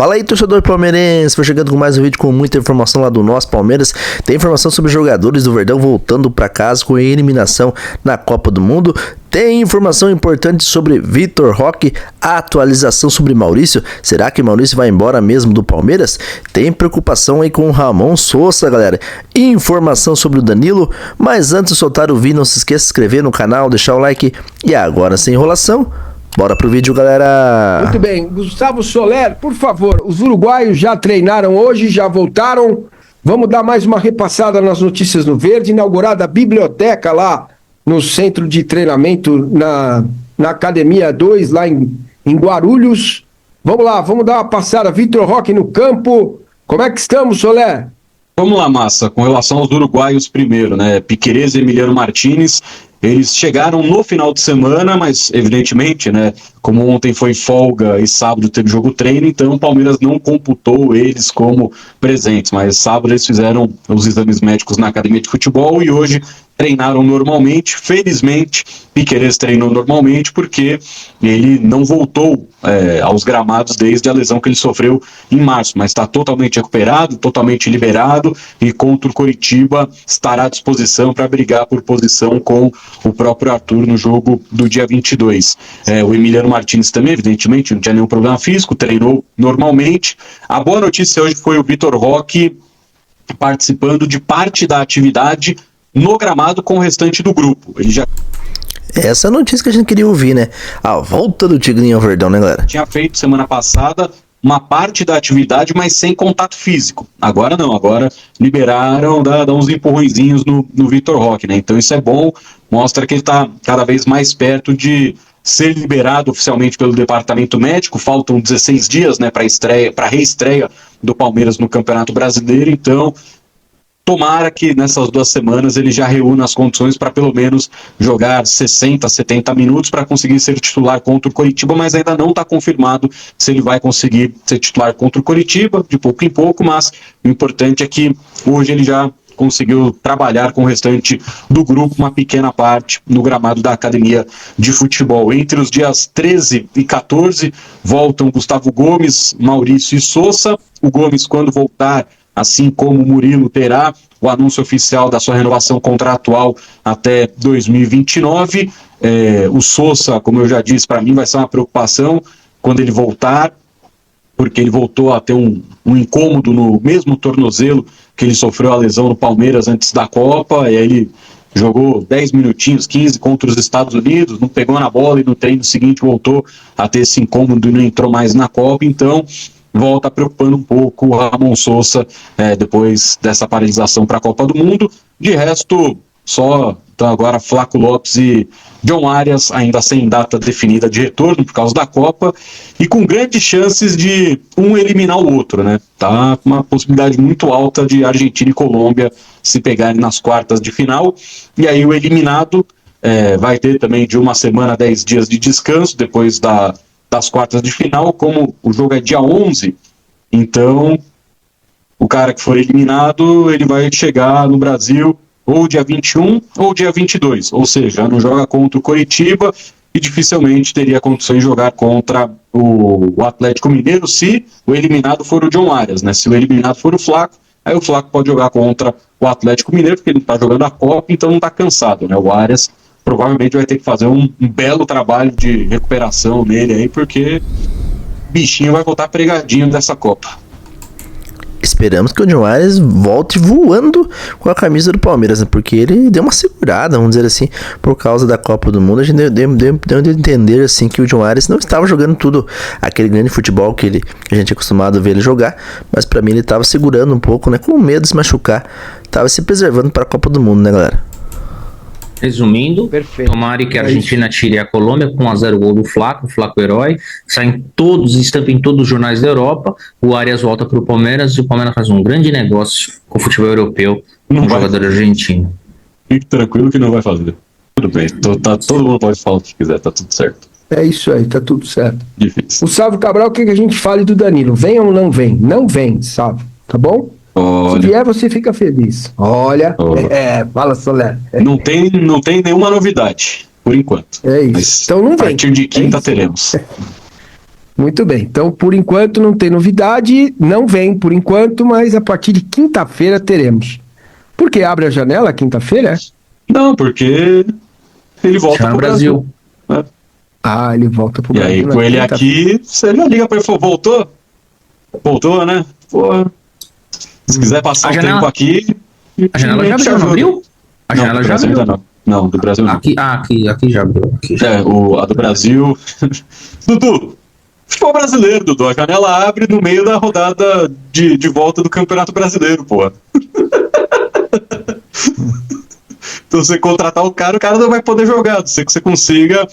Fala aí, torcedor palmeirense, foi chegando com mais um vídeo com muita informação lá do nosso Palmeiras. Tem informação sobre jogadores do Verdão voltando para casa com a eliminação na Copa do Mundo. Tem informação importante sobre Vitor Roque, atualização sobre Maurício. Será que Maurício vai embora mesmo do Palmeiras? Tem preocupação aí com o Ramon Sousa, galera. Informação sobre o Danilo. Mas antes de soltar o vídeo, não se esqueça de se inscrever no canal, deixar o like. E agora, sem enrolação, bora pro vídeo, galera. Muito bem, Gustavo Soler, por favor, os uruguaios já treinaram hoje, já voltaram. Vamos dar mais uma repassada nas notícias no Verde. Inaugurada a biblioteca lá no centro de treinamento, na Academia 2, lá em Guarulhos. Vamos lá, vamos dar uma passada. Vitor Roque no campo. Como é que estamos, Soler? Vamos lá, Massa, com relação aos uruguaios primeiro, né? Piquerez e Emiliano Martínez, eles chegaram no final de semana, mas evidentemente, né, como ontem foi folga e sábado teve jogo treino, então o Palmeiras não computou eles como presentes, mas sábado eles fizeram os exames médicos na academia de futebol e hoje treinaram normalmente. Felizmente, Piquerez treinou normalmente porque ele não voltou aos gramados desde a lesão que ele sofreu em março, mas está totalmente recuperado, totalmente liberado e contra o Coritiba estará à disposição para brigar por posição com o próprio Arthur no jogo do dia 22. O Emiliano Martínez também, evidentemente, não tinha nenhum problema físico, treinou normalmente. A boa notícia hoje foi o Vitor Roque participando de parte da atividade no gramado com o restante do grupo. Ele já... Essa é a notícia que a gente queria ouvir, né? A volta do Tigrinho ao Verdão, né, galera? Tinha feito semana passada uma parte da atividade, mas sem contato físico. Agora não, agora liberaram, dá uns empurrõezinhos no Vitor Roque, né? Então isso é bom, mostra que ele está cada vez mais perto de ser liberado oficialmente pelo departamento médico. Faltam 16 dias, né, para a reestreia do Palmeiras no Campeonato Brasileiro, então tomara que nessas 2 semanas ele já reúna as condições para pelo menos jogar 60, 70 minutos para conseguir ser titular contra o Coritiba, mas ainda não está confirmado se ele vai conseguir ser titular contra o Coritiba, de pouco em pouco, mas o importante é que hoje ele já conseguiu trabalhar com o restante do grupo, uma pequena parte no gramado da academia de futebol. Entre os dias 13 e 14 voltam Gustavo Gomes, Maurício e Sousa. O Gomes, quando voltar, assim como o Murilo, terá o anúncio oficial da sua renovação contratual até 2029. O Sousa, como eu já disse, para mim vai ser uma preocupação quando ele voltar, porque ele voltou a ter um incômodo no mesmo tornozelo que ele sofreu a lesão no Palmeiras antes da Copa, e aí ele jogou 10 minutinhos, 15 contra os Estados Unidos, não pegou na bola e no treino seguinte voltou a ter esse incômodo e não entrou mais na Copa, então volta preocupando um pouco o Ramon Sousa depois dessa paralisação para a Copa do Mundo. De resto, só então agora Flaco Lopes e John Arias ainda sem data definida de retorno por causa da Copa e com grandes chances de um eliminar o outro, né? Tá uma possibilidade muito alta de Argentina e Colômbia se pegarem nas quartas de final, e aí o eliminado vai ter também de 1 semana a 10 dias de descanso depois das quartas de final. Como o jogo é dia 11, então o cara que for eliminado, ele vai chegar no Brasil ou dia 21 ou dia 22, ou seja, não joga contra o Coritiba e dificilmente teria condições de jogar contra o Atlético Mineiro se o eliminado for o John Arias, né? Se o eliminado for o Flaco, aí o Flaco pode jogar contra o Atlético Mineiro, porque ele está jogando a Copa, então não está cansado, né? O Arias provavelmente vai ter que fazer um belo trabalho de recuperação nele aí, porque o bichinho vai voltar pregadinho dessa Copa. Esperamos que o John Arias volte voando com a camisa do Palmeiras, né? Porque ele deu uma segurada, vamos dizer assim, por causa da Copa do Mundo. A gente deu de entender assim que o John Arias não estava jogando tudo aquele grande futebol que a gente é acostumado a ver ele jogar, mas pra mim ele estava segurando um pouco, né? Com medo de se machucar, estava se preservando para a Copa do Mundo, né, galera? Resumindo, perfeito. Tomara que a Argentina tire a Colômbia com 1-0 gol do Flaco, o Flaco herói, estampa em todos os jornais da Europa, o Arias volta para o Palmeiras e o Palmeiras faz um grande negócio com o futebol europeu com o jogador argentino. Fique tranquilo que não vai fazer. Tudo bem, todo mundo pode falar o que quiser, tá tudo certo. É isso aí, tá tudo certo. Difícil. Gustavo Cabral, o que a gente fala do Danilo? Vem ou não vem? Não vem, sabe? Tá bom? Olha. Se vier, você fica feliz. Olha, fala, Soler. Não tem nenhuma novidade, por enquanto. É isso. Mas então não vem. A partir de quinta teremos. Muito bem. Então, por enquanto, não tem novidade. Não vem por enquanto, mas a partir de quinta-feira teremos. Por que abre a janela quinta-feira? Não, porque ele volta pro Brasil. Ah, ele volta pro Brasil. E aí, com ele aqui, você já liga pra ele e fala, voltou? Voltou, né? Porra. Se quiser passar um tempo aqui... A janela já abriu? A janela já abriu? Não, do Brasil não. Aqui já abriu. A do Brasil... Dudu, futebol brasileiro, Dudu. A janela abre no meio da rodada de volta do Campeonato Brasileiro, pô. Então, você contratar o cara não vai poder jogar. Não sei que você consiga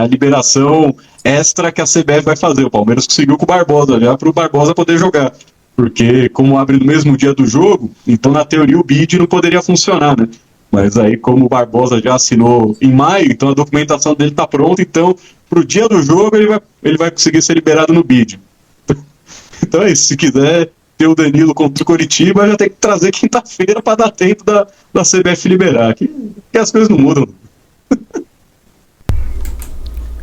a liberação extra que a CBF vai fazer. O Palmeiras conseguiu com o Barbosa já para o Barbosa poder jogar. Porque, como abre no mesmo dia do jogo, então, na teoria, o bid não poderia funcionar, né? Mas aí, como o Barbosa já assinou em maio, então a documentação dele está pronta. Então, para o dia do jogo, ele vai conseguir ser liberado no bid. Então é isso. Se quiser ter o Danilo contra o Coritiba, já tem que trazer quinta-feira para dar tempo da CBF liberar. Que as coisas não mudam.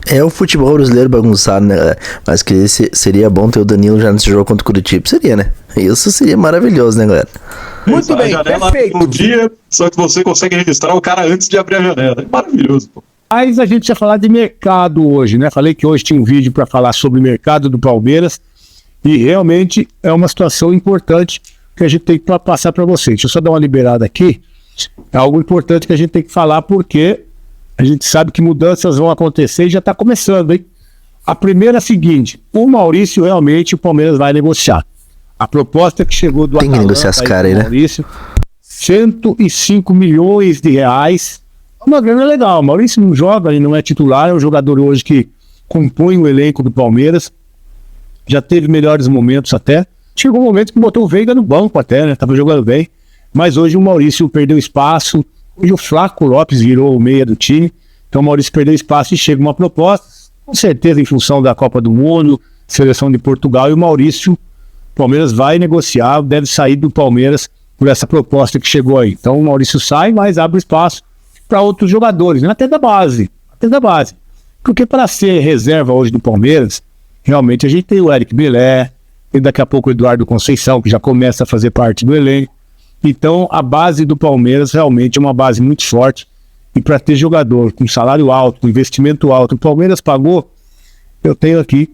É o futebol brasileiro bagunçado, né? Mas que seria bom ter o Danilo já nesse jogo contra o Curitiba, seria, né? Isso seria maravilhoso, né, galera? Muito bem, perfeito. Um dia, só que você consegue registrar o cara antes de abrir a janela. É maravilhoso, pô. Mas a gente ia falar de mercado hoje, né? Falei que hoje tinha um vídeo para falar sobre o mercado do Palmeiras e realmente é uma situação importante que a gente tem que passar para vocês. Deixa eu só dar uma liberada aqui. É algo importante que a gente tem que falar porque a gente sabe que mudanças vão acontecer e já está começando, hein? A primeira é a seguinte: o Maurício realmente o Palmeiras vai negociar. A proposta que chegou do Atalanta... Tem que negociar esse cara aí, né? Maurício, 105 milhões de reais. Uma grana legal. O Maurício não joga, ele não é titular, é um jogador hoje que compõe o elenco do Palmeiras. Já teve melhores momentos até. Chegou um momento que botou o Veiga no banco até, né? Tava jogando bem. Mas hoje o Maurício perdeu espaço. Hoje o Flaco Lopes virou o meia do time. Então o Maurício perdeu espaço e chega uma proposta, com certeza em função da Copa do Mundo, seleção de Portugal, e o Maurício, o Palmeiras vai negociar, deve sair do Palmeiras por essa proposta que chegou aí. Então o Maurício sai, mas abre espaço para outros jogadores, né? Até da base. Porque para ser reserva hoje do Palmeiras, realmente a gente tem o Eric Belé, tem daqui a pouco o Eduardo Conceição, que já começa a fazer parte do elenco. Então a base do Palmeiras realmente é uma base muito forte. E para ter jogador com salário alto, com investimento alto, o Palmeiras pagou, eu tenho aqui,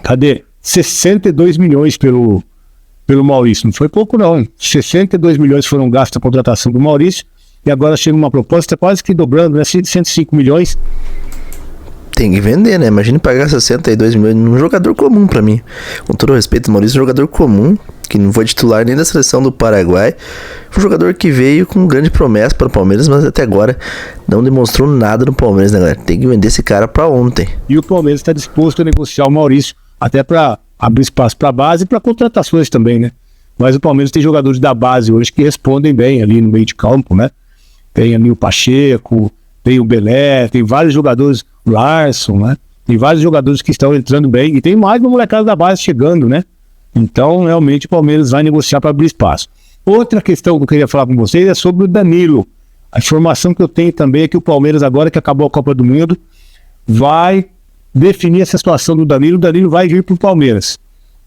cadê? 62 milhões pelo Maurício. Não foi pouco não, 62 milhões foram gastos na contratação do Maurício, e agora chega uma proposta quase que dobrando, né? 105 milhões. Tem que vender, né? Imagina pagar 62 milhões num jogador comum pra mim. Com todo o respeito, o Maurício é um jogador comum, que não foi titular nem da seleção do Paraguai. Foi um jogador que veio com grande promessa para o Palmeiras, mas até agora não demonstrou nada no Palmeiras, né, galera? Tem que vender esse cara pra ontem. E o Palmeiras está disposto a negociar o Maurício, até para abrir espaço para a base e para contratações também, né? Mas o Palmeiras tem jogadores da base hoje que respondem bem ali no meio de campo, né? Tem ali o Pacheco, tem o Belé, tem vários jogadores, o Larson, né? Tem vários jogadores que estão entrando bem, e tem mais uma molecada da base chegando, né? Então, realmente, o Palmeiras vai negociar para abrir espaço. Outra questão que eu queria falar com vocês é sobre o Danilo. A informação que eu tenho também é que o Palmeiras, agora que acabou a Copa do Mundo, vai definir essa situação do Danilo. O Danilo vai vir para o Palmeiras.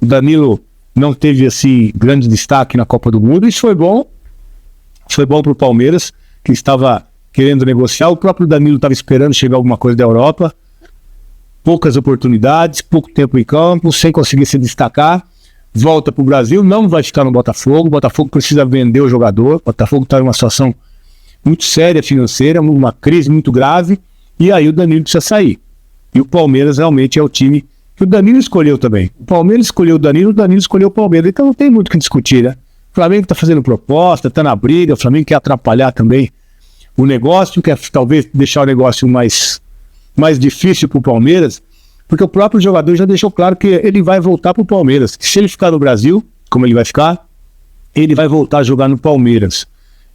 O Danilo não teve, assim, grande destaque na Copa do Mundo. Isso foi bom. Foi bom para o Palmeiras, que estava querendo negociar. O próprio Danilo estava esperando chegar alguma coisa da Europa. Poucas oportunidades, pouco tempo em campo, sem conseguir se destacar. Volta para o Brasil, não vai ficar no Botafogo. O Botafogo precisa vender o jogador. O Botafogo está em uma situação muito séria financeira, uma crise muito grave, e aí o Danilo precisa sair. E o Palmeiras realmente é o time que o Danilo escolheu também. O Palmeiras escolheu o Danilo escolheu o Palmeiras. Então não tem muito o que discutir, né? O Flamengo está fazendo proposta, está na briga, o Flamengo quer atrapalhar também o negócio, quer talvez deixar o negócio mais difícil para o Palmeiras, porque o próprio jogador já deixou claro que ele vai voltar para o Palmeiras. Se ele ficar no Brasil, como ele vai ficar, ele vai voltar a jogar no Palmeiras.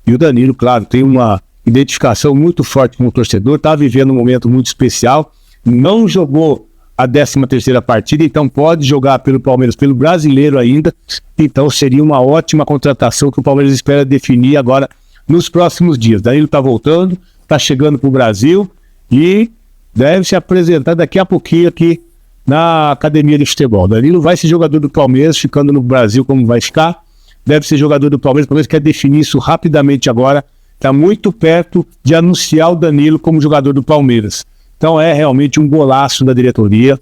E o Danilo, claro, tem uma identificação muito forte com o torcedor, está vivendo um momento muito especial, não jogou a 13ª partida, então pode jogar pelo Palmeiras, pelo brasileiro ainda, então seria uma ótima contratação que o Palmeiras espera definir agora nos próximos dias. Danilo está voltando, está chegando para o Brasil e deve se apresentar daqui a pouquinho aqui na academia de futebol. Danilo vai ser jogador do Palmeiras, ficando no Brasil como vai ficar. Deve ser jogador do Palmeiras. O Palmeiras quer definir isso rapidamente agora. Está muito perto de anunciar o Danilo como jogador do Palmeiras. Então é realmente um golaço da diretoria.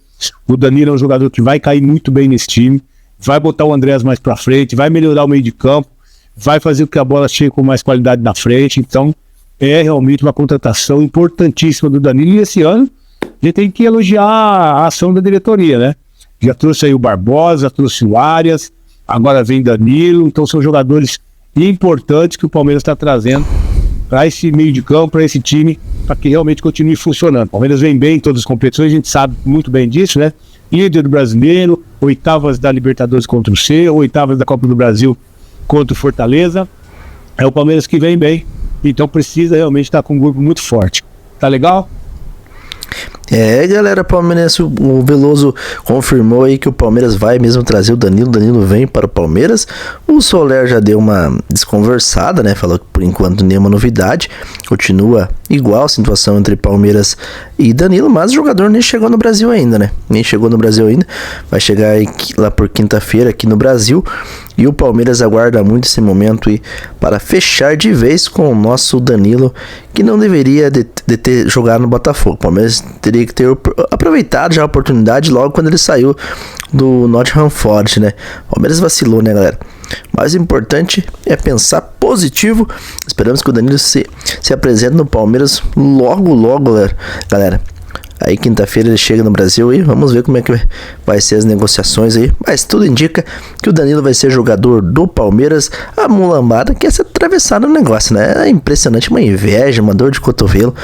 O Danilo é um jogador que vai cair muito bem nesse time. Vai botar o Andrés mais para frente, vai melhorar o meio de campo, vai fazer com que a bola chegue com mais qualidade na frente. Então é realmente uma contratação importantíssima do Danilo. E esse ano a gente tem que elogiar a ação da diretoria, né? Já trouxe aí o Barbosa, trouxe o Arias, agora vem Danilo. Então são jogadores importantes que o Palmeiras está trazendo para esse meio de campo, para esse time, para que realmente continue funcionando. O Palmeiras vem bem em todas as competições, a gente sabe muito bem disso, né? Líder do Brasileiro, oitavas da Libertadores contra o C, oitavas da Copa do Brasil contra o Fortaleza. É o Palmeiras que vem bem, então precisa realmente estar com um grupo muito forte. Tá legal? É, galera, palmeirense, o Veloso confirmou aí que o Palmeiras vai mesmo trazer o Danilo vem para o Palmeiras. O Soler já deu uma desconversada, né, falou que por enquanto nenhuma novidade, continua igual a situação entre Palmeiras e Danilo, mas o jogador nem chegou no Brasil ainda, né, vai chegar aí lá por quinta-feira aqui no Brasil, e o Palmeiras aguarda muito esse momento aí para fechar de vez com o nosso Danilo, que não deveria de ter jogado no Botafogo. O Palmeiras teria que ter aproveitado já a oportunidade logo quando ele saiu do Nottingham Forest, né? O Palmeiras vacilou, né, galera? Mais importante é pensar positivo. Esperamos que o Danilo se apresente no Palmeiras logo, galera. Aí quinta-feira ele chega no Brasil e vamos ver como é que vai ser as negociações aí. Mas tudo indica que o Danilo vai ser jogador do Palmeiras. A mulambada quer se atravessar no negócio, né? É impressionante, uma inveja, uma dor de cotovelo.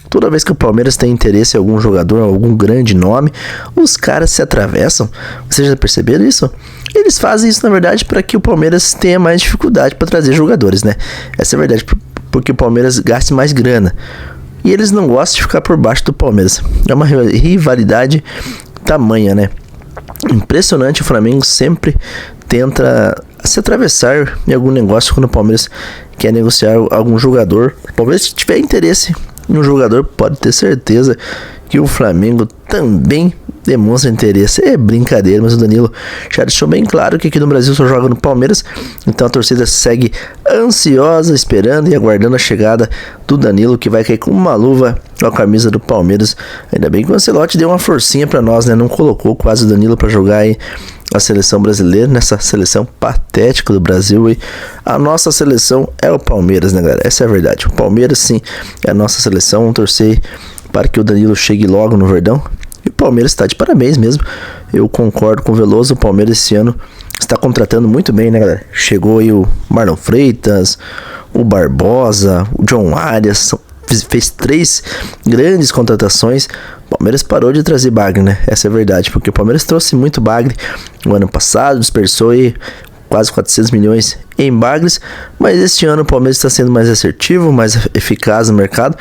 Toda vez que o Palmeiras tem interesse em algum jogador, algum grande nome, os caras se atravessam. Vocês já perceberam isso? Eles fazem isso, na verdade, para que o Palmeiras tenha mais dificuldade para trazer jogadores, né? Essa é a verdade, porque o Palmeiras gaste mais grana. E eles não gostam de ficar por baixo do Palmeiras. É uma rivalidade tamanha, né? Impressionante, o Flamengo sempre tenta se atravessar em algum negócio quando o Palmeiras quer negociar algum jogador. O Palmeiras, se tiver interesse em um jogador, pode ter certeza que o Flamengo também demonstra interesse. É brincadeira, mas o Danilo já deixou bem claro que aqui no Brasil só joga no Palmeiras. Então a torcida segue ansiosa, esperando e aguardando a chegada do Danilo, que vai cair com uma luva com a camisa do Palmeiras. Ainda bem que o Ancelotti deu uma forcinha pra nós, né? Não colocou quase o Danilo pra jogar aí a seleção brasileira, nessa seleção patética do Brasil. E a nossa seleção é o Palmeiras, né, galera? Essa é a verdade. O Palmeiras, sim, é a nossa seleção. Vamos torcer para que o Danilo chegue logo no Verdão. E o Palmeiras está de parabéns mesmo. Eu concordo com o Veloso. O Palmeiras esse ano está contratando muito bem, né, galera? Chegou aí o Marlon Freitas, o Barbosa, o John Arias. Fez 3 grandes contratações. O Palmeiras parou de trazer bagre, né? Essa é a verdade, porque o Palmeiras trouxe muito bagre no ano passado, dispersou aí quase 400 milhões em bagres, mas este ano o Palmeiras está sendo mais assertivo, mais eficaz no mercado,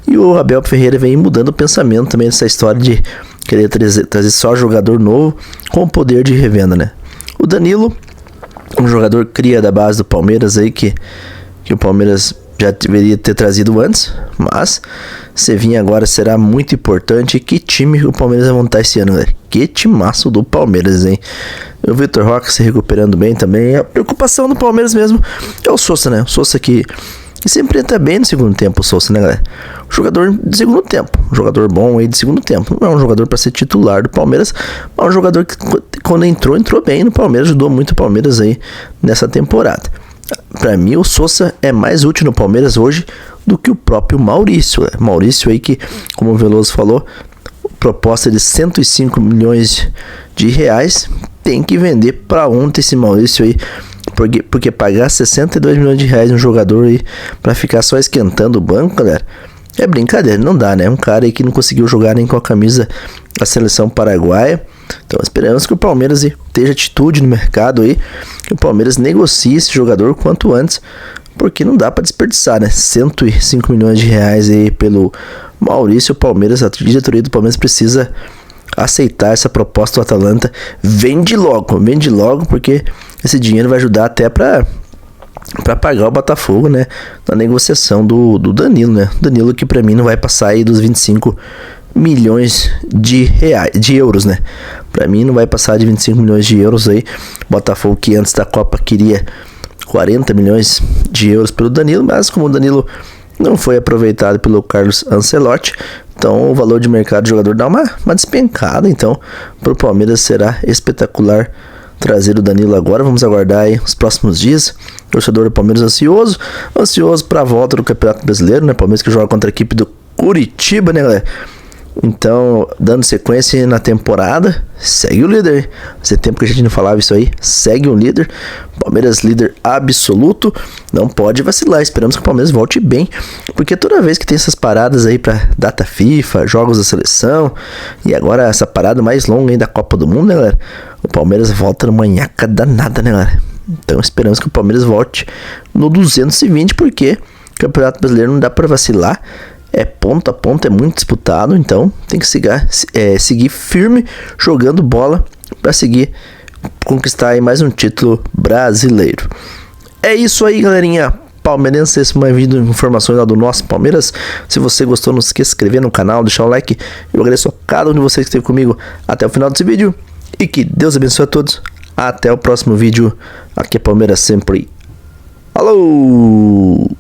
e o Abel Ferreira vem mudando o pensamento também nessa história de querer trazer só jogador novo com o poder de revenda, né? O Danilo, um jogador cria da base do Palmeiras aí, que o Palmeiras já deveria ter trazido antes, mas se vir agora será muito importante. Que time o Palmeiras vai montar esse ano, galera? Que timaço do Palmeiras, hein? O Vitor Roque se recuperando bem também. A preocupação do Palmeiras mesmo é o Sousa, né? O Sousa que sempre entra bem no segundo tempo, o Sousa, né, galera? Jogador de segundo tempo, um jogador bom aí de segundo tempo. Não é um jogador para ser titular do Palmeiras, mas é um jogador que quando entrou bem no Palmeiras, ajudou muito o Palmeiras aí nessa temporada. Pra mim, o Sousa é mais útil no Palmeiras hoje do que o próprio Maurício. Maurício aí que, como o Veloso falou, proposta de 105 milhões de reais, tem que vender pra ontem esse Maurício aí, porque pagar 62 milhões de reais um jogador aí pra ficar só esquentando o banco, galera, é brincadeira, não dá, né? Um cara aí que não conseguiu jogar nem com a camisa da seleção paraguaia. Então esperamos que o Palmeiras esteja atitude no mercado aí, que o Palmeiras negocie esse jogador quanto antes, porque não dá para desperdiçar, né? 105 milhões de reais aí pelo Maurício. O Palmeiras, a diretoria do Palmeiras precisa aceitar essa proposta do Atalanta. Vende logo, porque esse dinheiro vai ajudar até para pagar o Botafogo, né? Na negociação do Danilo, né? Danilo que para mim não vai passar aí dos 25 milhões de euros, né? Pra mim não vai passar de 25 milhões de euros aí. Botafogo, que antes da Copa queria 40 milhões de euros pelo Danilo, mas como o Danilo não foi aproveitado pelo Carlos Ancelotti, então o valor de mercado do jogador dá uma despencada. Então pro Palmeiras será espetacular trazer o Danilo agora. Vamos aguardar aí os próximos dias. O torcedor do Palmeiras ansioso para a volta do Campeonato Brasileiro, né? Palmeiras que joga contra a equipe do Curitiba, né, galera? Então, dando sequência na temporada, segue o líder. Fazia tempo que a gente não falava isso aí. Segue o líder. Palmeiras líder absoluto. Não pode vacilar. Esperamos que o Palmeiras volte bem, porque toda vez que tem essas paradas aí pra data FIFA, jogos da seleção, e agora essa parada mais longa aí da Copa do Mundo, né, galera? O Palmeiras volta numa nhaca danada, né, galera? Então esperamos que o Palmeiras volte no 220, porque o Campeonato Brasileiro não dá pra vacilar. É ponto a ponto, é muito disputado, então tem que seguir firme jogando bola para seguir conquistar aí mais um título brasileiro. É isso aí, galerinha palmeirense, esse mais vídeo de informações lá do nosso Palmeiras. Se você gostou, não se esqueça de se inscrever no canal, deixar o like. Eu agradeço a cada um de vocês que esteve comigo até o final desse vídeo e que Deus abençoe a todos. Até o próximo vídeo. Aqui é Palmeiras sempre. Alô!